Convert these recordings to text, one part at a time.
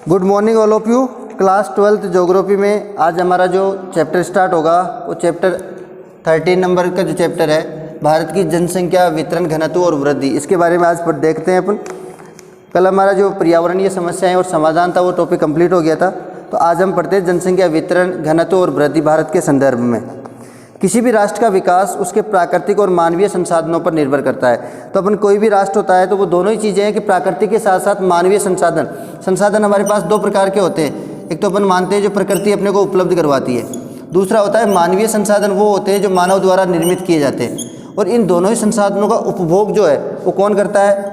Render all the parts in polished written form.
Good morning all of you. Class 12th geography में आज हमारा जो चैप्टर स्टार्ट होगा वो चैप्टर 13 नंबर का जो चैप्टर है भारत की जनसंख्या वितरण घनत्व और वृद्धि, इसके बारे में आज देखते हैं अपन। कल हमारा जो पर्यावरणीय समस्याएं और समाधान था वो टॉपिक कंप्लीट हो गया था, तो आज हम पढ़ते हैं जनसंख्या वितरण घनत्व और वृद्धि भारत के संदर्भ में। किसी भी राष्ट्र का विकास उसके प्राकृतिक और मानवीय संसाधनों पर निर्भर करता है। तो अपन कोई भी राष्ट्र होता है तो वो दोनों ही चीज़ें हैं कि प्राकृतिक के साथ साथ मानवीय संसाधन हमारे पास दो प्रकार के होते हैं। एक तो अपन मानते हैं जो प्रकृति अपने को उपलब्ध करवाती है, दूसरा होता है मानवीय संसाधन, वो होते हैं जो मानव द्वारा निर्मित किए जाते हैं। और इन दोनों ही संसाधनों का उपभोग जो है वो कौन करता है?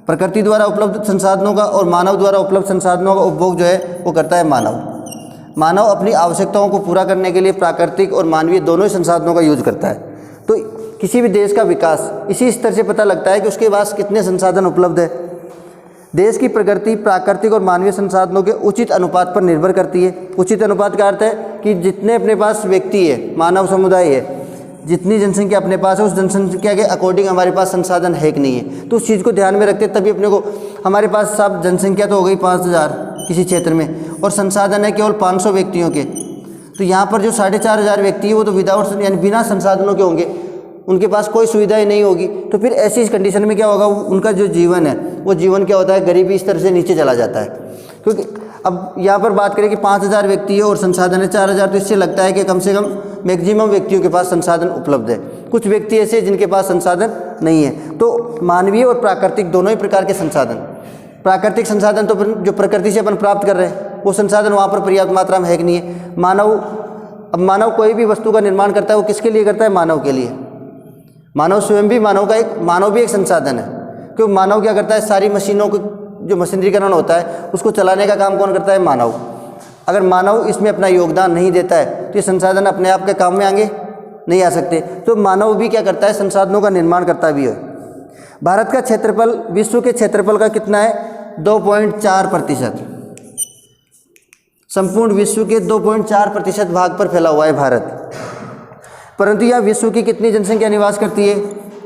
प्रकृति द्वारा उपलब्ध संसाधनों का और मानव द्वारा उपलब्ध संसाधनों का उपभोग जो है वो करता है मानव अपनी आवश्यकताओं को पूरा करने के लिए प्राकृतिक और मानवीय दोनों ही संसाधनों का यूज करता है। तो किसी भी देश का विकास इसी स्तर से पता लगता है कि उसके पास कितने संसाधन उपलब्ध है। देश की प्रगति प्राकृतिक और मानवीय संसाधनों के उचित अनुपात पर निर्भर करती है। उचित अनुपात का अर्थ है कि जितने अपने पास व्यक्ति है, मानव समुदाय है, जितनी जनसंख्या अपने पास है उस जनसंख्या के अकॉर्डिंग हमारे पास संसाधन है कि नहीं है। तो उस चीज़ को ध्यान में रखते तभी अपने को, हमारे पास सब जनसंख्या तो हो गई 5000 किसी क्षेत्र में और संसाधन है केवल 500 व्यक्तियों के, तो यहाँ पर जो 4500 व्यक्ति है वो तो विदाउट यानी बिना संसाधनों के होंगे, उनके पास कोई सुविधाएं नहीं होगी। तो फिर ऐसी कंडीशन में क्या होगा, उनका जो जीवन है वो जीवन क्या होता है, गरीबी स्तर से नीचे चला जाता है। क्योंकि अब यहाँ पर बात करें कि 5000 व्यक्ति है और संसाधन है 4000, तो इससे लगता है कि कम से कम मैक्सिमम व्यक्तियों के पास संसाधन उपलब्ध है। कुछ व्यक्ति ऐसे जिनके पास संसाधन नहीं है। तो मानवीय और प्राकृतिक दोनों ही प्रकार के संसाधन, प्राकृतिक संसाधन तो जो प्रकृति से अपन प्राप्त कर रहे हैं वो संसाधन वहाँ पर पर्याप्त मात्रा में है कि नहीं है। मानव कोई भी वस्तु का निर्माण करता है वो किसके लिए करता है? मानव के लिए। मानव स्वयं भी मानव भी एक संसाधन है, क्योंकि मानव क्या करता है, सारी मशीनों को जो मशीनरीकरण होता है उसको चलाने का काम कौन करता है? मानव। अगर मानव इसमें अपना योगदान नहीं देता है तो ये संसाधन अपने आप के काम में आगे नहीं आ सकते। तो मानव भी क्या करता है, संसाधनों का निर्माण करता भी है। भारत का क्षेत्रफल विश्व के क्षेत्रफल का कितना है? 2.4%। संपूर्ण विश्व के 2.4% भाग पर फैला हुआ है भारत। परंतु यह विश्व की कितनी जनसंख्या निवास करती है?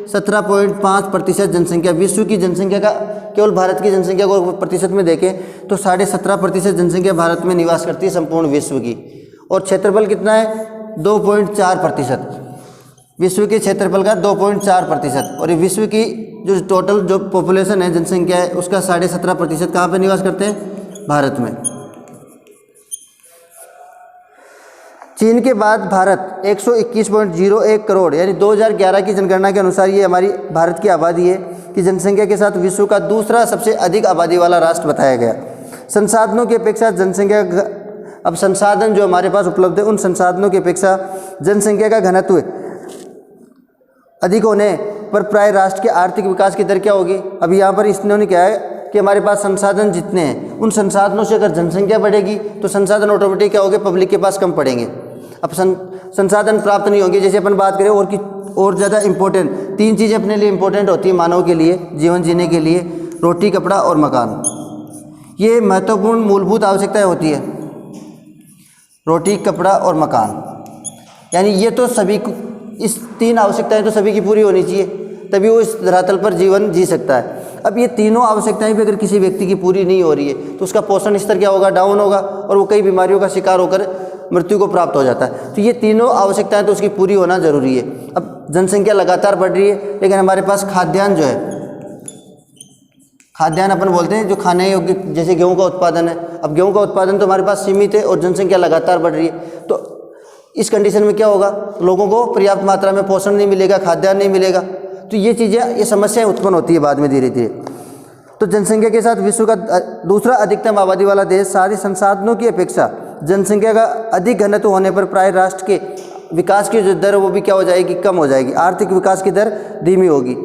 17.5% जनसंख्या। विश्व की जनसंख्या का केवल भारत की जनसंख्या को प्रतिशत में देखें तो 17.5% जनसंख्या भारत में निवास करती है संपूर्ण विश्व की। और क्षेत्रफल कितना है? 2.4%। विश्व के क्षेत्रफल का 2.4%। और ये विश्व की जो टोटल जो पॉपुलेशन है, जनसंख्या है, उसका 17.5% कहाँ पर निवास करते हैं? भारत में। चीन के बाद भारत 121.01 करोड़ यानी 2011 की जनगणना के अनुसार ये हमारी भारत की आबादी है कि जनसंख्या के साथ विश्व का दूसरा सबसे अधिक आबादी वाला राष्ट्र बताया गया। संसाधनों की अपेक्षा जनसंख्या, अब संसाधन जो हमारे पास उपलब्ध है उन संसाधनों की अपेक्षा जनसंख्या का घनत्व अधिक होने पर प्राय राष्ट्र के आर्थिक विकास की दर क्या होगी? अभी यहाँ पर इन्होंने क्या है कि हमारे पास संसाधन जितने हैं उन संसाधनों से अगर जनसंख्या बढ़ेगी तो संसाधन ऑटोमेटिक क्या होंगे, पब्लिक के पास कम पड़ेंगे। अब संसाधन प्राप्त नहीं होंगे। जैसे अपन बात करें और ज़्यादा इंपॉर्टेंट 3 चीज़ें अपने लिए इंपॉर्टेंट होती है मानव के लिए, जीवन जीने के लिए: रोटी, कपड़ा और मकान। ये महत्वपूर्ण मूलभूत आवश्यकताएं होती है, रोटी, कपड़ा और मकान। यानी ये तो सभी को, इस 3 आवश्यकताएं तो सभी की पूरी होनी चाहिए, तभी वो इस धरातल पर जीवन जी सकता है। अब ये तीनों आवश्यकताएं भी अगर किसी व्यक्ति की पूरी नहीं हो रही है तो उसका पोषण स्तर क्या होगा? डाउन होगा और वो कई बीमारियों का शिकार होकर मृत्यु को प्राप्त हो जाता है। तो ये तीनों आवश्यकताएं तो उसकी पूरी होना जरूरी है। अब जनसंख्या लगातार बढ़ रही है लेकिन हमारे पास खाद्यान्न जो है, खाद्यान्न अपन बोलते हैं जो खाने योग्य, जैसे गेहूँ का उत्पादन है। अब गेहूँ का उत्पादन तो हमारे पास सीमित है और जनसंख्या लगातार बढ़ रही है। तो इस कंडीशन में क्या होगा, लोगों को पर्याप्त मात्रा में पोषण नहीं मिलेगा, खाद्यान्न नहीं मिलेगा। तो ये चीज़ें, ये समस्याएं उत्पन्न होती है बाद में धीरे धीरे। तो जनसंख्या के साथ विश्व का दूसरा अधिकतम आबादी वाला देश, सारी संसाधनों की अपेक्षा जनसंख्या का अधिक घनत्व होने पर प्राय राष्ट्र के विकास की जो दर है वो भी क्या हो जाएगी? कम हो जाएगी। आर्थिक विकास की दर धीमी होगी।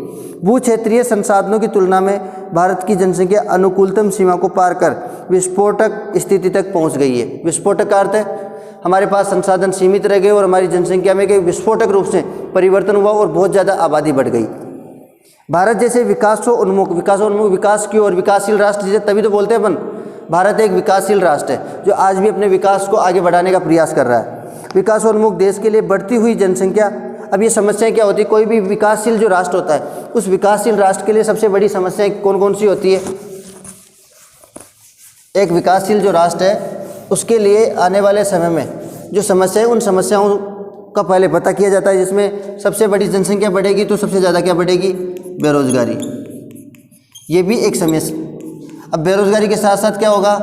भू क्षेत्रीय संसाधनों की तुलना में भारत की जनसंख्या अनुकूलतम सीमा को पार कर विस्फोटक स्थिति तक पहुंच गई है। विस्फोटक का अर्थ है हमारे पास संसाधन सीमित रह गए और हमारी जनसंख्या में कई विस्फोटक रूप से परिवर्तन हुआ और बहुत ज़्यादा आबादी बढ़ गई। भारत जैसे विकासोन्मुख विकास की और विकासशील राष्ट्र जिसे तभी तो बोलते हैं अपन, भारत एक विकासशील राष्ट्र है जो आज भी अपने विकास को आगे बढ़ाने का प्रयास कर रहा है। विकासोन्मुख देश के लिए बढ़ती हुई जनसंख्या, अब ये समस्याएं क्या होती है, कोई भी विकासशील जो राष्ट्र होता है उस विकासशील राष्ट्र के लिए सबसे बड़ी समस्याएं कौन कौन सी होती है? एक विकासशील जो राष्ट्र है उसके लिए आने वाले समय में जो समस्या है उन समस्याओं का पहले पता किया जाता है, जिसमें सबसे बड़ी जनसंख्या बढ़ेगी तो सबसे ज़्यादा क्या बढ़ेगी? बेरोजगारी। ये भी एक समस्या। अब बेरोजगारी के साथ साथ क्या होगा?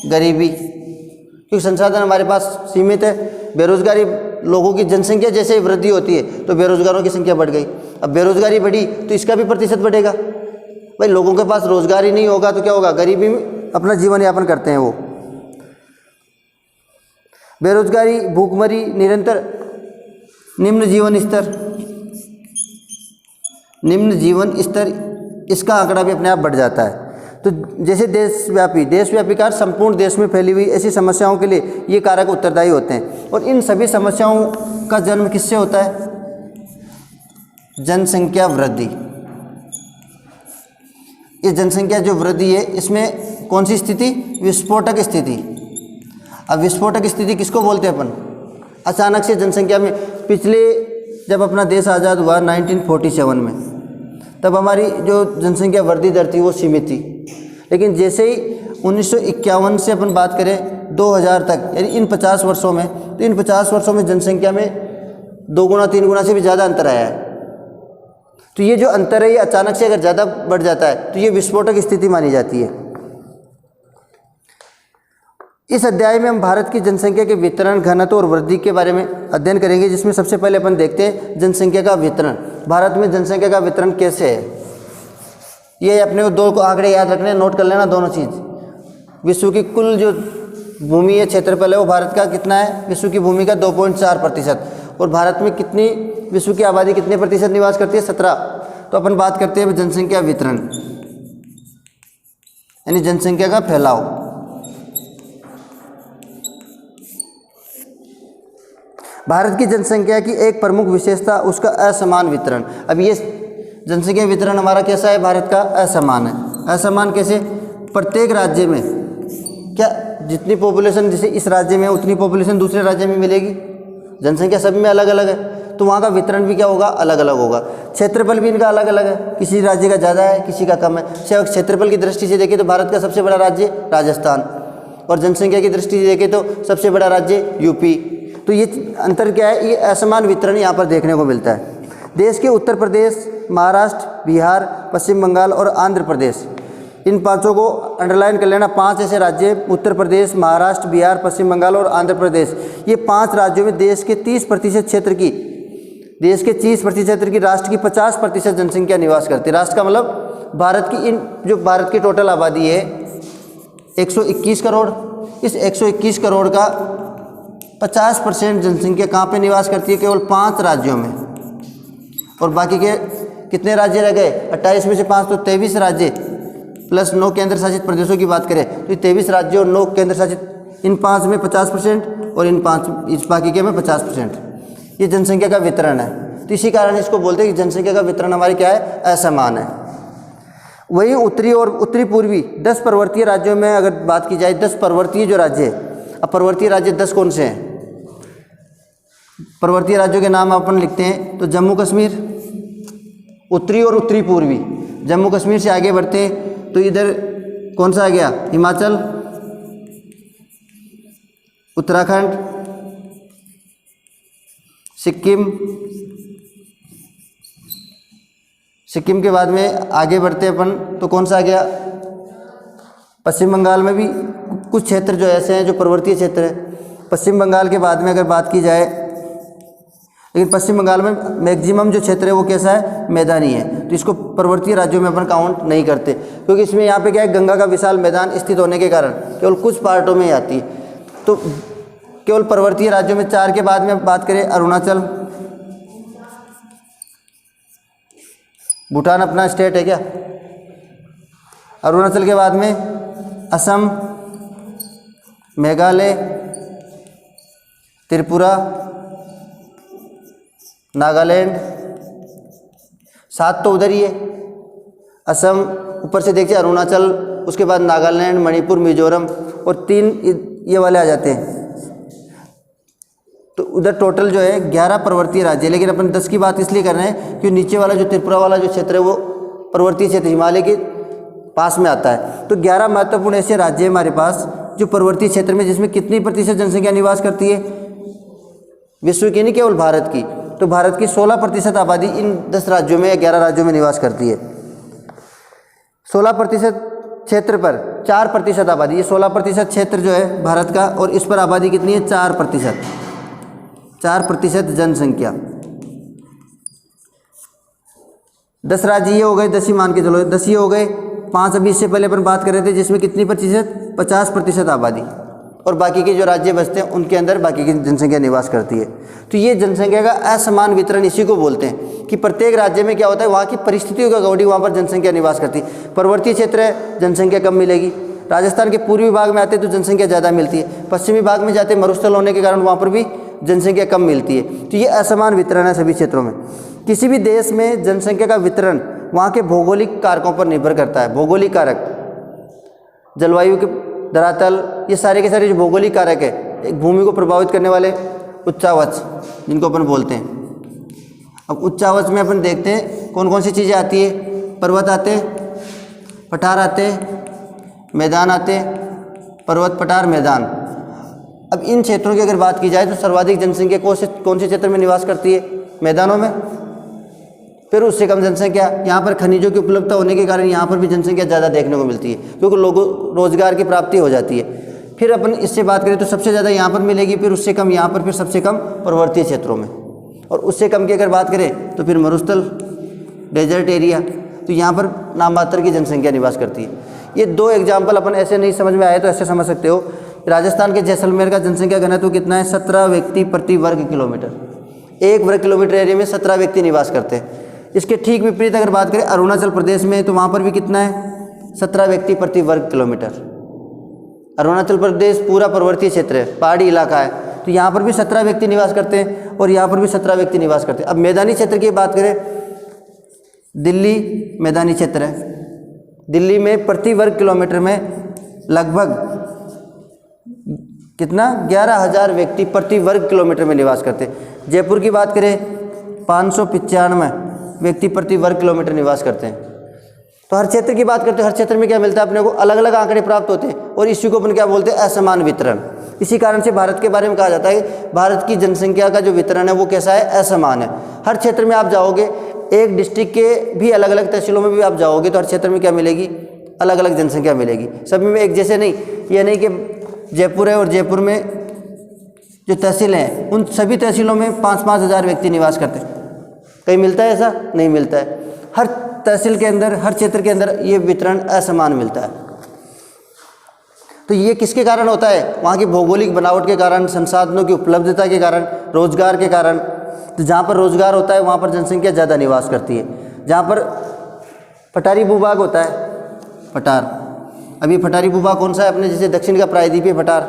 गरीबी, क्योंकि संसाधन हमारे पास सीमित है। बेरोजगारी, लोगों की जनसंख्या जैसे ही वृद्धि होती है तो बेरोजगारों की संख्या बढ़ गई। अब बेरोजगारी बढ़ी तो इसका भी प्रतिशत बढ़ेगा। भाई लोगों के पास रोजगार ही नहीं होगा तो क्या होगा? गरीबी में अपना जीवन यापन करते हैं वो। बेरोजगारी, भूखमरी, निरंतर निम्न जीवन स्तर, इसका आंकड़ा भी अपने आप बढ़ जाता है। तो जैसे देशव्यापी का संपूर्ण देश में फैली हुई ऐसी समस्याओं के लिए ये कारक उत्तरदायी होते हैं। और इन सभी समस्याओं का जन्म किससे होता है? जनसंख्या वृद्धि। ये जनसंख्या जो वृद्धि है इसमें कौन सी स्थिति? विस्फोटक स्थिति। अब विस्फोटक स्थिति किसको बोलते हैं अपन? अचानक से जनसंख्या में, पिछले जब अपना देश आज़ाद हुआ 1947 में, तब हमारी जो जनसंख्या वृद्धि दर थी वो सीमित थी। लेकिन जैसे ही 1951 से अपन बात करें 2000 तक, यानी इन 50 वर्षों में, तो इन 50 वर्षों में जनसंख्या में 2 गुना 3 गुना से भी ज़्यादा अंतर आया है। तो ये जो अंतर है ये अचानक से अगर ज़्यादा बढ़ जाता है तो ये विस्फोटक स्थिति मानी जाती है। इस अध्याय में हम भारत की जनसंख्या के वितरण, घनत्व और वृद्धि के बारे में अध्ययन करेंगे, जिसमें सबसे पहले अपन देखते हैं जनसंख्या का वितरण। भारत में जनसंख्या का वितरण कैसे है? ये अपने को 2 आंकड़े याद रखने, नोट कर लेना दोनों चीज़। विश्व की कुल जो भूमि है, क्षेत्रफल है, वो भारत का कितना है? विश्व की भूमि का 2.4%। और भारत में कितनी, विश्व की आबादी कितने प्रतिशत निवास करती है? 17। तो अपन बात करते हैं जनसंख्या वितरण, यानी जनसंख्या का फैलाव। भारत की जनसंख्या की एक प्रमुख विशेषता उसका असमान वितरण। अब ये जनसंख्या वितरण हमारा कैसा है? भारत का असमान है। असमान कैसे? प्रत्येक राज्य में क्या जितनी पॉपुलेशन जैसे इस राज्य में उतनी पॉपुलेशन दूसरे राज्य में मिलेगी? जनसंख्या सब में अलग अलग है, तो वहाँ का वितरण भी क्या होगा? अलग अलग होगा। क्षेत्रफल भी इनका अलग अलग है, किसी राज्य का ज़्यादा है, किसी का कम है। क्षेत्रफल की दृष्टि से देखें तो भारत का सबसे बड़ा राज्य राजस्थान, और जनसंख्या की दृष्टि से देखें तो सबसे बड़ा राज्य यूपी। तो ये अंतर क्या है? ये असमान वितरण यहाँ पर देखने को मिलता है। देश के उत्तर प्रदेश, महाराष्ट्र, बिहार, पश्चिम बंगाल और आंध्र प्रदेश, इन 5 को अंडरलाइन कर लेना। 5 ऐसे राज्य, उत्तर प्रदेश, महाराष्ट्र, बिहार, पश्चिम बंगाल और आंध्र प्रदेश, ये 5 राज्यों में देश के 30% क्षेत्र की, देश के 30% क्षेत्र की, राष्ट्र की 50% जनसंख्या निवास करती है। राष्ट्र का मतलब भारत की, इन जो भारत की टोटल आबादी है 121 करोड़, इस 121 करोड़ का 50% जनसंख्या कहाँ पे निवास करती है? केवल 5 राज्यों में। और बाकी के कितने राज्य रह गए? 28 में से 5 तो 23 राज्य प्लस 9 केंद्र शासित प्रदेशों की बात करें तो ये 23 राज्यों और 9 केंद्र शासित, इन 5 में 50% और इन 5 इस बाकी के में 50%। ये जनसंख्या का वितरण है। तो इसी कारण इसको बोलते हैं कि जनसंख्या का वितरण हमारे क्या है? असमान है। वही उत्तरी और उत्तरी पूर्वी 10 पर्वतीय राज्यों में अगर बात की जाए, 10 पर्वतीय जो राज्य है, अब पर्वतीय राज्य 10 कौन से हैं? पर्वतीय राज्यों के नाम अपन लिखते हैं तो जम्मू कश्मीर, उत्तरी और उत्तरी पूर्वी। जम्मू कश्मीर से आगे बढ़ते हैं तो इधर कौन सा आ गया? हिमाचल, उत्तराखंड, सिक्किम। सिक्किम के बाद में आगे बढ़ते अपन तो कौन सा आ गया? पश्चिम बंगाल में भी कुछ क्षेत्र जो ऐसे हैं जो पर्वतीय क्षेत्र है। पश्चिम बंगाल के बाद में अगर बात की जाए, लेकिन पश्चिम बंगाल में मैक्सिमम जो क्षेत्र है वो कैसा है? मैदानी है। तो इसको पर्वतीय राज्यों में अपन काउंट नहीं करते, क्योंकि इसमें यहाँ पे क्या है? गंगा का विशाल मैदान स्थित होने के कारण केवल कुछ पार्टों में ही आती है। तो केवल पर्वतीय राज्यों में 4 के बाद में बात करें अरुणाचल, भूटान अपना स्टेट है क्या? अरुणाचल के बाद में असम, मेघालय, त्रिपुरा, नागालैंड, 7 तो उधर ही है। असम ऊपर से देखिए, अरुणाचल, उसके बाद नागालैंड, मणिपुर, मिजोरम और 3 ये वाले आ जाते हैं। तो उधर टोटल जो है 11 पर्वतीय राज्य है। लेकिन अपन 10 की बात इसलिए कर रहे हैं कि नीचे वाला जो त्रिपुरा वाला जो क्षेत्र है वो पर्वतीय क्षेत्र, हिमालय के पास में आता है। तो 11 महत्वपूर्ण ऐसे राज्य हैं हमारे पास जो पर्वतीय क्षेत्र में, जिसमें कितनी प्रतिशत जनसंख्या निवास करती है, विश्व की नहीं केवल भारत की। तो भारत की 16% आबादी इन 10 राज्यों में या 11 राज्यों में निवास करती है। 16% क्षेत्र पर 4% आबादी, ये 16% क्षेत्र जो है भारत का, और इस पर आबादी कितनी है, 4% जनसंख्या। 10 राज्य ये हो गए, 10 ही मान के चलो, 10 ही हो गए। 5 अभी इससे पहले अपन बात कर रहे थे जिसमें कितनी प्रतिशत, 50% आबादी, और बाकी के जो राज्य बचते हैं उनके अंदर बाकी की जनसंख्या निवास करती है। तो ये जनसंख्या का असमान वितरण इसी को बोलते हैं कि प्रत्येक राज्य में क्या होता है, वहाँ की परिस्थितियों के अकॉर्डिंग वहाँ पर जनसंख्या निवास करती है। पर्वतीय क्षेत्र है, जनसंख्या कम मिलेगी। राजस्थान के पूर्वी भाग में आते तो जनसंख्या ज़्यादा मिलती है। पश्चिमी भाग में जाते मरुस्थल होने के कारण वहाँ पर भी जनसंख्या कम मिलती है। तो ये असमान वितरण है सभी क्षेत्रों में। किसी भी देश में जनसंख्या का वितरण वहाँ के भौगोलिक कारकों पर निर्भर करता है। भौगोलिक कारक, जलवायु के, धरातल, ये सारे के सारे जो भौगोलिक कारक है, एक भूमि को प्रभावित करने वाले उच्चावच जिनको अपन बोलते हैं। अब उच्चावच में अपन देखते हैं कौन कौन सी चीज़ें आती है। पर्वत आते हैं, पठार आते हैं, मैदान आते हैं, पर्वत, पठार, मैदान। अब इन क्षेत्रों की अगर बात की जाए तो सर्वाधिक जनसंख्या कौन से क्षेत्र में निवास करती है, मैदानों में। फिर उससे कम जनसंख्या यहाँ पर खनिजों की उपलब्धता होने के कारण यहाँ पर भी जनसंख्या ज़्यादा देखने को मिलती है, क्योंकि लोगों रोजगार की प्राप्ति हो जाती है। फिर अपन इससे बात करें तो सबसे ज़्यादा यहाँ पर मिलेगी, फिर उससे कम यहाँ पर, फिर सबसे कम पर्वतीय क्षेत्रों में, और उससे कम की अगर बात करें तो फिर मरुस्थल, डेजर्ट एरिया। तो यहाँ पर नाम मात्र की जनसंख्या निवास करती है। ये 2 एग्जाम्पल अपन ऐसे नहीं समझ में आए तो ऐसे समझ सकते हो। राजस्थान के जैसलमेर का जनसंख्या घनत्व कितना है, 17 व्यक्ति प्रति वर्ग किलोमीटर। 1 वर्ग किलोमीटर एरिया में 17 व्यक्ति निवास करते हैं। इसके ठीक विपरीत अगर बात करें अरुणाचल प्रदेश में, तो वहाँ पर भी कितना है, 17 व्यक्ति प्रति वर्ग किलोमीटर। अरुणाचल प्रदेश पूरा पर्वतीय क्षेत्र है, पहाड़ी इलाका है, तो यहाँ पर भी 17 व्यक्ति निवास करते हैं और यहाँ पर भी 17 व्यक्ति निवास करते हैं। अब मैदानी क्षेत्र की बात करें, दिल्ली मैदानी क्षेत्र है। दिल्ली में प्रति वर्ग किलोमीटर में लगभग कितना, 11,000 व्यक्ति प्रति वर्ग किलोमीटर में निवास करते हैं। जयपुर की बात करें 595 व्यक्ति प्रति वर्ग किलोमीटर निवास करते हैं। तो हर क्षेत्र की बात करते हैं, हर क्षेत्र में क्या मिलता है अपने को, अलग अलग आंकड़े प्राप्त होते हैं, और इसी को अपन क्या बोलते हैं, असमान वितरण। इसी कारण से भारत के बारे में कहा जाता है भारत की जनसंख्या का जो वितरण है वो कैसा है, असमान है। हर क्षेत्र में आप जाओगे, एक डिस्ट्रिक्ट के भी अलग अलग तहसीलों में भी आप जाओगे तो हर क्षेत्र में क्या मिलेगी, अलग अलग जनसंख्या मिलेगी। सभी में एक जैसे नहीं, ये नहीं कि जयपुर है और जयपुर में जो तहसीलें हैं उन सभी तहसीलों में 5-5 हज़ार व्यक्ति निवास करते हैं। कहीं मिलता है ऐसा, नहीं मिलता है। हर तहसील के अंदर, हर क्षेत्र के अंदर ये वितरण असमान मिलता है। तो ये किसके कारण होता है, वहाँ की भौगोलिक बनावट के कारण, संसाधनों की उपलब्धता के कारण, रोजगार के कारण। तो जहाँ पर रोजगार होता है वहाँ पर जनसंख्या ज़्यादा निवास करती है। जहाँ पर पठारी भूभाग होता है, पठार, अभी पठारी भूभाग कौन सा है अपने, जैसे दक्षिण का प्रायद्वीपीय पठार,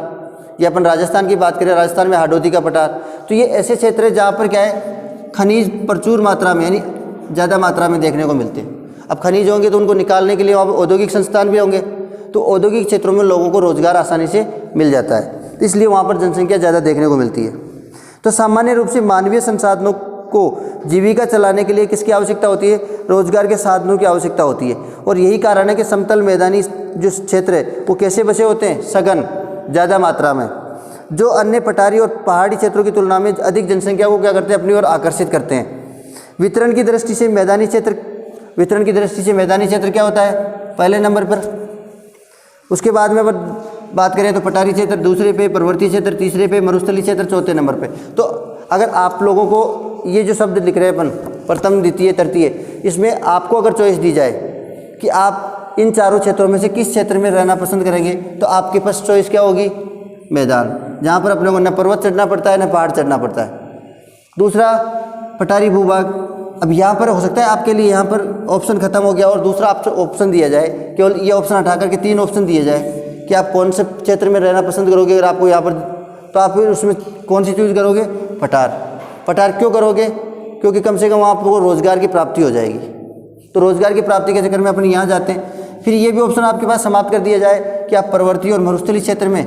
या अपन राजस्थान की बात करें, राजस्थान में हाडोती का पठार। तो ये ऐसे क्षेत्र है जहाँ पर क्या है, खनिज प्रचुर मात्रा में, यानी ज़्यादा मात्रा में देखने को मिलते हैं। अब खनिज होंगे तो उनको निकालने के लिए वहाँ पर औद्योगिक संस्थान भी होंगे, तो औद्योगिक क्षेत्रों में लोगों को रोजगार आसानी से मिल जाता है, तो इसलिए वहाँ पर जनसंख्या ज़्यादा देखने को मिलती है। तो सामान्य रूप से मानवीय संसाधनों को जीविका चलाने के लिए किसकी आवश्यकता होती है, रोजगार के साधनों की आवश्यकता होती है। और यही कारण है कि समतल मैदानी जो क्षेत्र है वो कैसे बसे होते हैं, सघन, ज़्यादा मात्रा में, जो अन्य पठारी और पहाड़ी क्षेत्रों की तुलना में अधिक जनसंख्या को क्या करते हैं, अपनी ओर आकर्षित करते हैं। वितरण की दृष्टि से मैदानी क्षेत्र क्या होता है, पहले नंबर पर। उसके बाद में अगर बात करें तो पठारी क्षेत्र दूसरे पे, पर्वतीय क्षेत्र तीसरे पे, मरुस्थलीय क्षेत्र चौथे नंबर पे। तो अगर आप लोगों को ये जो शब्द लिख रहे हैं अपन, प्रथम, द्वितीय, तृतीय, इसमें आपको अगर चॉइस दी जाए कि आप इन चारों क्षेत्रों में से किस क्षेत्र में रहना पसंद करेंगे, तो आपके पास चॉइस क्या होगी, मैदान, जहाँ पर अपने को न पर्वत चढ़ना पड़ता है न पहाड़ चढ़ना पड़ता है। दूसरा पठारी भूभाग, अब यहाँ पर हो सकता है आपके लिए यहाँ पर ऑप्शन खत्म हो गया और दूसरा ऑप्शन दिया जाए, केवल ये ऑप्शन हटा करके 3 ऑप्शन दिए जाए कि आप कौन से क्षेत्र में रहना पसंद करोगे। अगर आपको यहाँ पर, तो आप फिर उसमें कौन सी चूज़ करोगे, पठार। पठार क्यों करोगे, क्योंकि कम से कम आपको रोजगार की प्राप्ति हो जाएगी। तो रोजगार की प्राप्ति के चक्कर में अपन यहाँ जाते हैं। फिर ये भी ऑप्शन आपके पास समाप्त कर दिया जाए कि आप पर्वतीय और मरुस्थलीय क्षेत्र में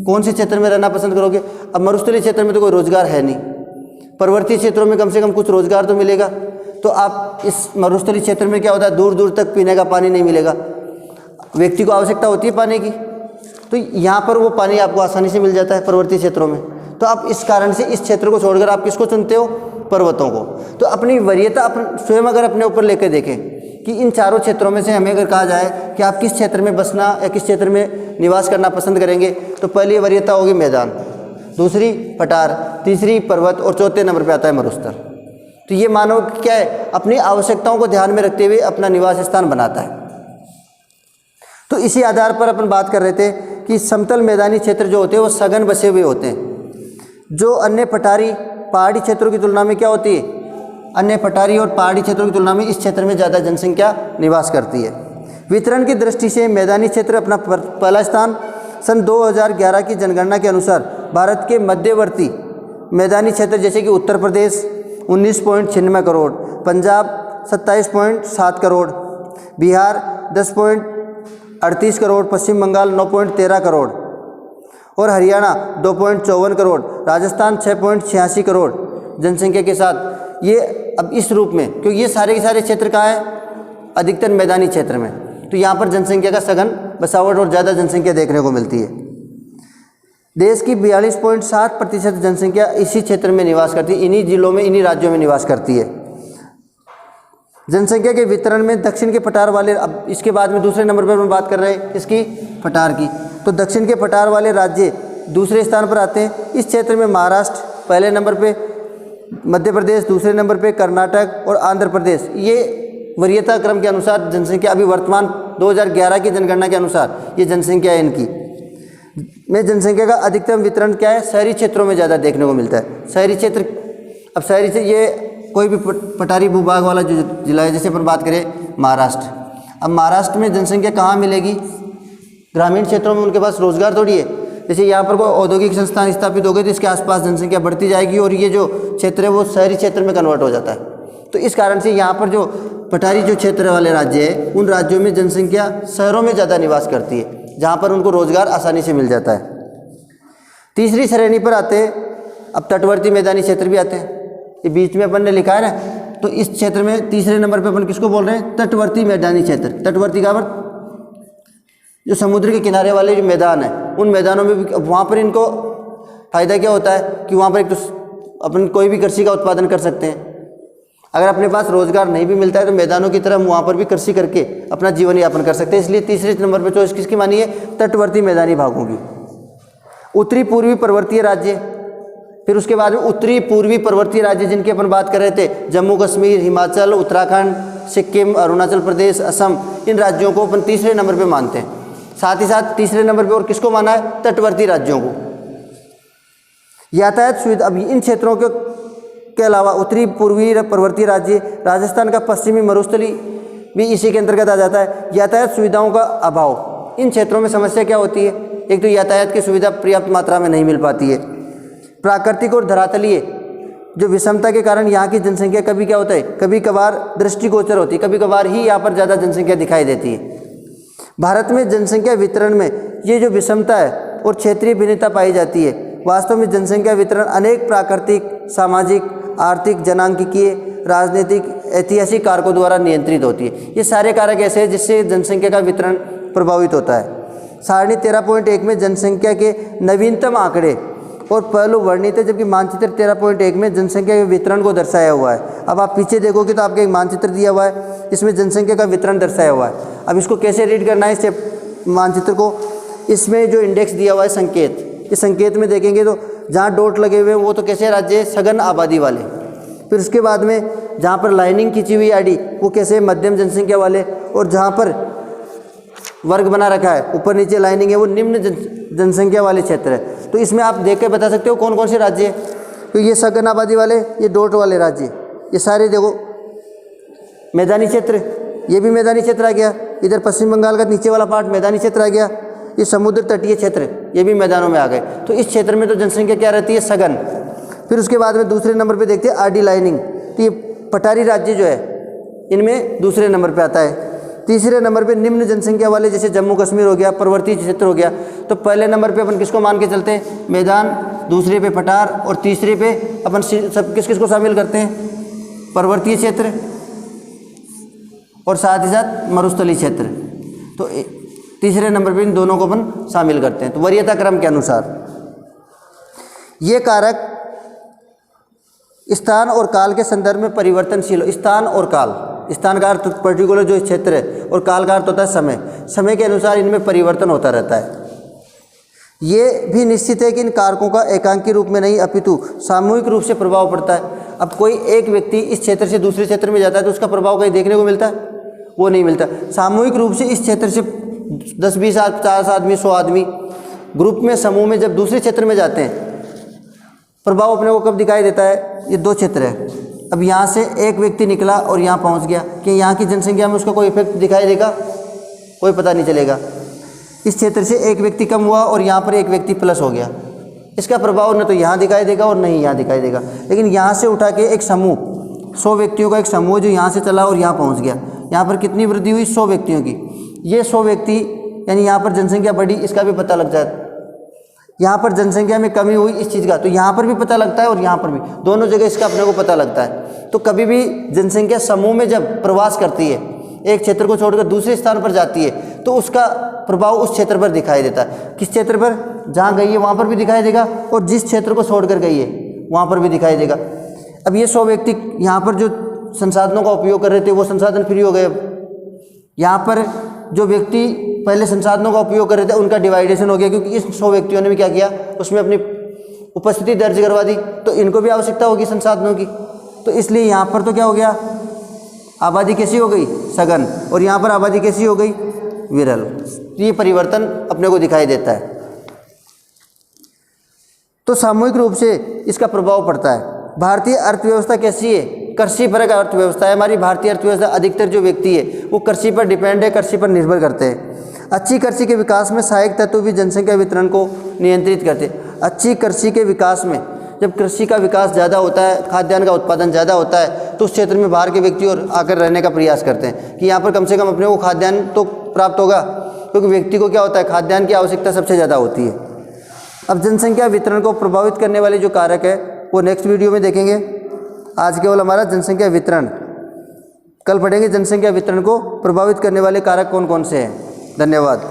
कौन से क्षेत्र में रहना पसंद करोगे। अब मरुस्थलीय क्षेत्र में तो कोई रोजगार है नहीं, पर्वतीय क्षेत्रों में कम से कम कुछ रोजगार तो मिलेगा। तो आप इस मरुस्थलीय क्षेत्र में क्या होता है, दूर दूर तक पीने का पानी नहीं मिलेगा। व्यक्ति को आवश्यकता होती है पानी की, तो यहाँ पर वो पानी आपको आसानी से मिल जाता है पर्वतीय क्षेत्रों में। तो आप इस कारण से इस क्षेत्र को छोड़कर आप किसको चुनते हो? पर्वतों को। तो अपनी वरीयता अपन स्वयं अगर अपने ऊपर लेकर देखें कि इन चारों क्षेत्रों में से हमें अगर कहा जाए कि आप किस क्षेत्र में बसना या किस क्षेत्र में निवास करना पसंद करेंगे, तो पहली वरीयता होगी मैदान, दूसरी पठार, तीसरी पर्वत और चौथे नंबर पर आता है मरुस्थल। तो ये मानव क्या है, अपनी आवश्यकताओं को ध्यान में रखते हुए अपना निवास स्थान बनाता है। तो इसी आधार पर अपन बात कर रहे थे कि समतल मैदानी क्षेत्र जो होते हैं वो सघन बसे हुए होते हैं, जो अन्य पठारी पहाड़ी क्षेत्रों की तुलना में क्या होती है, अन्य पठारी और पहाड़ी क्षेत्रों की तुलना में इस क्षेत्र में ज़्यादा जनसंख्या निवास करती है। वितरण की दृष्टि से मैदानी क्षेत्र अपना पहला स्थान सन 2011 की जनगणना के अनुसार भारत के मध्यवर्ती मैदानी क्षेत्र जैसे कि उत्तर प्रदेश 19.96 करोड़, पंजाब 27.7 करोड़, बिहार 10.38 करोड़, पश्चिम बंगाल 9.13 करोड़ और हरियाणा 2.54 करोड़, राजस्थान 6.86 करोड़ जनसंख्या के साथ ये अब इस रूप में, क्योंकि ये सारे के सारे क्षेत्र कहाँ है, अधिकतर मैदानी क्षेत्र में, तो यहाँ पर जनसंख्या का सघन बसावट और ज़्यादा जनसंख्या देखने को मिलती है। देश की 42.7% जनसंख्या इसी क्षेत्र में निवास करती है, इन्हीं जिलों में, इन्हीं राज्यों में निवास करती है। जनसंख्या के वितरण में दक्षिण के पठार वाले, अब इसके बाद में दूसरे नंबर पर हम बात कर रहे हैं किसकी, पठार की, तो दक्षिण के पठार वाले राज्य दूसरे स्थान पर आते हैं। इस क्षेत्र में महाराष्ट्र पहले नंबर पे, मध्य प्रदेश दूसरे नंबर पे, कर्नाटक और आंध्र प्रदेश, ये वरीयता क्रम के अनुसार जनसंख्या अभी वर्तमान 2011 की जनगणना के अनुसार ये जनसंख्या है इनकी में। जनसंख्या का अधिकतम वितरण क्या है, शहरी क्षेत्रों में ज़्यादा देखने को मिलता है। शहरी क्षेत्र, अब शहरी से ये कोई भी पठारी भूभाग वाला जो जिला है, जैसे अपन बात करें महाराष्ट्र, अब महाराष्ट्र में जनसंख्या कहाँ मिलेगी, ग्रामीण क्षेत्रों में उनके पास रोजगार थोड़ी है। जैसे यहाँ पर कोई औद्योगिक संस्थान स्थापित हो गए तो इसके आसपास जनसंख्या बढ़ती जाएगी और ये जो क्षेत्र है वो शहरी क्षेत्र में कन्वर्ट हो जाता है। तो इस कारण से यहाँ पर जो पठारी जो क्षेत्र वाले राज्य है, उन राज्यों में जनसंख्या शहरों में ज़्यादा निवास करती है, जहाँ पर उनको रोजगार आसानी से मिल जाता है। तीसरी श्रेणी पर आते हैं अब तटवर्ती मैदानी क्षेत्र भी आते हैं, ये बीच में अपन ने लिखा है ना, तो इस क्षेत्र में तीसरे नंबर पे अपन किसको बोल रहे हैं, तटवर्ती मैदानी क्षेत्र। तटवर्ती का मतलब जो समुद्र के किनारे वाले जो मैदान है, उन मैदानों में भी वहाँ पर इनको फ़ायदा क्या होता है कि वहाँ पर एक तो अपन कोई भी कृषि का उत्पादन कर सकते हैं। अगर अपने पास रोजगार नहीं भी मिलता है तो मैदानों की तरह हम वहाँ पर भी कृषि करके अपना जीवन यापन कर सकते हैं। इसलिए तीसरे नंबर पर चॉइस किसकी मानी है, तटवर्ती मैदानी भागों की। उत्तरी पूर्वी पर्वतीय राज्य, फिर उसके बाद में उत्तरी पूर्वी पर्वतीय राज्य जिनकी अपन बात कर रहे थे, जम्मू कश्मीर, हिमाचल, उत्तराखंड, सिक्किम, अरुणाचल प्रदेश, असम, इन राज्यों को अपन तीसरे नंबर पे मानते हैं। साथ ही साथ तीसरे नंबर पे और किसको माना है, तटवर्ती राज्यों को। यातायात सुविधा, अब इन क्षेत्रों के अलावा उत्तरी पूर्वी पर्वतीय राज्य, राजस्थान का पश्चिमी मरुस्थली भी इसी के अंतर्गत आ जाता है। यातायात सुविधाओं का अभाव, इन क्षेत्रों में समस्या क्या होती है, एक तो यातायात की सुविधा पर्याप्त मात्रा में नहीं मिल पाती है। प्राकृतिक और धरातलीय जो विषमता के कारण यहाँ की जनसंख्या कभी क्या होता है, कभी कभार दृष्टिगोचर होती है, कभी कभार ही यहाँ पर ज़्यादा जनसंख्या दिखाई देती है। भारत में जनसंख्या वितरण में ये जो विषमता है और क्षेत्रीय भिन्नता पाई जाती है, वास्तव में जनसंख्या वितरण अनेक प्राकृतिक, सामाजिक, आर्थिक, जनांकिकीय, राजनीतिक, ऐतिहासिक कारकों द्वारा नियंत्रित होती है। ये सारे कारक ऐसे हैं जिससे जनसंख्या का वितरण प्रभावित होता है। सारणी 13.1 में जनसंख्या के नवीनतम आंकड़े और पहलू वर्णित है, जबकि मानचित्र 13.1 में जनसंख्या के वितरण को दर्शाया हुआ है। अब आप पीछे देखोगे तो आपको एक मानचित्र दिया हुआ है, इसमें जनसंख्या का वितरण दर्शाया हुआ है। अब इसको कैसे रीड करना है, इस मानचित्र को, इसमें जो इंडेक्स दिया हुआ है संकेत, इस संकेत में देखेंगे तो जहाँ डॉट लगे हुए हैं वो तो कैसे राज्य है, सघन आबादी वाले। फिर उसके बाद में जहाँ पर लाइनिंग खींची हुई आड़ी वो कैसे, मध्यम जनसंख्या वाले। और जहाँ पर वर्ग बना रखा है, ऊपर नीचे लाइनिंग है, वो निम्न जनसंख्या वाले क्षेत्र है। तो इसमें आप देख के बता सकते हो कौन कौन से राज्य है। तो ये सघन आबादी वाले, ये डॉट वाले राज्य, ये सारे देखो मैदानी क्षेत्र, ये भी मैदानी क्षेत्र आ गया। इधर पश्चिम बंगाल का नीचे वाला पार्ट मैदानी क्षेत्र आ गया। ये समुद्र तटीय क्षेत्र, ये भी मैदानों में आ गए। तो इस क्षेत्र में तो जनसंख्या क्या रहती है, सघन। फिर उसके बाद में दूसरे नंबर पे देखते हैं आरडी लाइनिंग, तो ये पठारी राज्य जो है इनमें दूसरे नंबर पे आता है। तीसरे नंबर पे निम्न जनसंख्या वाले जैसे जम्मू कश्मीर हो गया, पर्वतीय क्षेत्र हो गया। तो पहले नंबर पे अपन किसको मान के चलते हैं, मैदान, दूसरे पे पठार और तीसरे पे अपन सब किस को शामिल करते हैं, पर्वतीय क्षेत्र और साथ ही साथ मरुस्थलीय क्षेत्र। तो तीसरे नंबर पे इन दोनों को अपन शामिल करते हैं। तो वरीयता क्रम के अनुसार ये कारक स्थान और काल के संदर्भ में परिवर्तनशील हो। स्थान और काल, स्थान का अर्थ पर्टिकुलर जो क्षेत्र है और काल का अर्थ होता है समय, समय के अनुसार इनमें परिवर्तन होता रहता है। ये भी निश्चित है कि इन कारकों का एकांकी रूप में नहीं अपितु सामूहिक रूप से प्रभाव पड़ता है। अब कोई एक व्यक्ति इस क्षेत्र से दूसरे क्षेत्र में जाता है तो उसका प्रभाव कहीं देखने को मिलता है? वो नहीं मिलता। सामूहिक रूप से इस क्षेत्र से 10-20 50 आदमी 100 आदमी ग्रुप में समूह में जब दूसरे क्षेत्र में जाते हैं, प्रभाव अपने को कब दिखाई देता है? ये 2 क्षेत्र है। अब यहाँ से एक व्यक्ति निकला और यहाँ पहुँच गया कि यहाँ की जनसंख्या में उसका कोई इफेक्ट दिखाई देगा? कोई पता नहीं चलेगा। इस क्षेत्र से एक व्यक्ति कम हुआ और यहाँ पर एक व्यक्ति प्लस हो गया, इसका प्रभाव न तो यहाँ दिखाई देगा और नहीं यहाँ दिखाई देगा। लेकिन यहाँ से उठा के एक समूह 100 व्यक्तियों का एक समूह जो यहाँ से चला और यहाँ पहुँच गया, यहाँ पर कितनी वृद्धि हुई? 100 व्यक्तियों की। ये 100 व्यक्ति यानी यहाँ पर जनसंख्या बढ़ी, इसका भी पता लग जाए। यहाँ पर जनसंख्या में कमी हुई इस चीज़ का, तो यहाँ पर भी पता लगता है और यहाँ पर भी, दोनों जगह इसका अपने को पता लगता है। तो कभी भी जनसंख्या समूह में जब प्रवास करती है, एक क्षेत्र को छोड़कर दूसरे स्थान पर जाती है, तो उसका प्रभाव उस क्षेत्र पर दिखाई देता है। किस क्षेत्र पर? जहाँ गई है वहाँ पर भी दिखाई देगा और जिस क्षेत्र को छोड़कर गई है वहाँ पर भी दिखाई देगा। अब ये 100 व्यक्ति यहाँ पर जो संसाधनों का उपयोग कर रहे थे वो संसाधन फ्री हो गए। अब यहाँ पर जो व्यक्ति पहले संसाधनों का उपयोग कर रहे थे उनका डिवाइडेशन हो गया, क्योंकि इस 100 व्यक्तियों ने भी क्या किया? उसमें अपनी उपस्थिति दर्ज करवा दी, तो इनको भी आवश्यकता होगी संसाधनों की। तो इसलिए यहाँ पर तो क्या हो गया? आबादी कैसी हो गई? सघन। और यहाँ पर आबादी कैसी हो गई? विरल। ये परिवर्तन अपने को दिखाई देता है। तो सामूहिक रूप से इसका प्रभाव पड़ता है। भारतीय अर्थव्यवस्था कैसी है? कृषि परक अर्थव्यवस्था है हमारी भारतीय अर्थव्यवस्था। अधिकतर जो व्यक्ति है वो कृषि पर डिपेंड है, कृषि पर निर्भर करते हैं। अच्छी कृषि के विकास में सहायक तत्व भी जनसंख्या वितरण को नियंत्रित करते हैं। अच्छी कृषि के विकास में जब कृषि का विकास ज़्यादा होता है, खाद्यान्न का उत्पादन ज़्यादा होता है, तो उस क्षेत्र में बाहर के व्यक्ति और आकर रहने का प्रयास करते हैं कि यहाँ पर कम से कम अपने को खाद्यान्न तो प्राप्त होगा, क्योंकि व्यक्ति को क्या होता है? खाद्यान्न की आवश्यकता सबसे ज़्यादा होती है। अब जनसंख्या वितरण को प्रभावित करने वाले जो कारक है वो नेक्स्ट वीडियो में देखेंगे। आज केवल हमारा जनसंख्या वितरण, कल पढ़ेंगे जनसंख्या वितरण को प्रभावित करने वाले कारक कौन कौन से हैं। धन्यवाद।